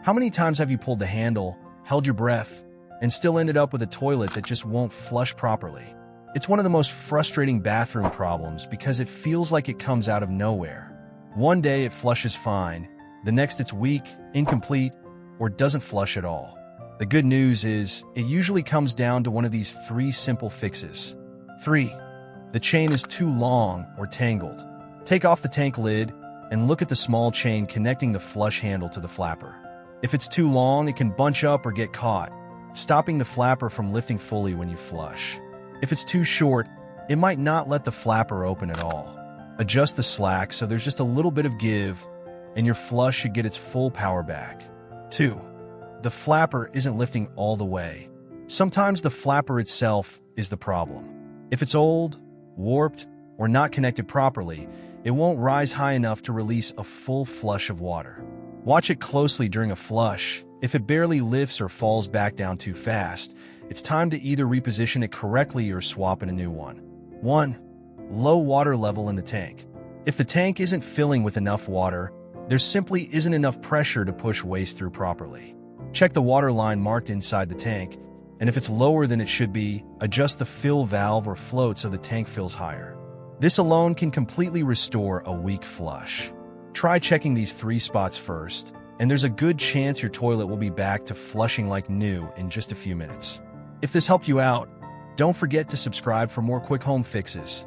How many times have you pulled the handle, held your breath, and still ended up with a toilet that just won't flush properly? It's one of the most frustrating bathroom problems because it feels like it comes out of nowhere. One day it flushes fine, the next it's weak, incomplete, or doesn't flush at all. The good news is, it usually comes down to one of these 3 simple fixes. 3. The chain is too long or tangled. Take off the tank lid and look at the small chain connecting the flush handle to the flapper. If it's too long, it can bunch up or get caught, stopping the flapper from lifting fully when you flush. If it's too short, it might not let the flapper open at all. Adjust the slack so there's just a little bit of give, and your flush should get its full power back. 2. The flapper isn't lifting all the way. Sometimes the flapper itself is the problem. If it's old, warped, or not connected properly, it won't rise high enough to release a full flush of water. Watch it closely during a flush. If it barely lifts or falls back down too fast, it's time to either reposition it correctly or swap in a new one. 1. Low water level in the tank. If the tank isn't filling with enough water, there simply isn't enough pressure to push waste through properly. Check the water line marked inside the tank, and if it's lower than it should be, adjust the fill valve or float so the tank fills higher. This alone can completely restore a weak flush. Try checking these 3 spots first, and there's a good chance your toilet will be back to flushing like new in just a few minutes. If this helped you out, don't forget to subscribe for more quick home fixes.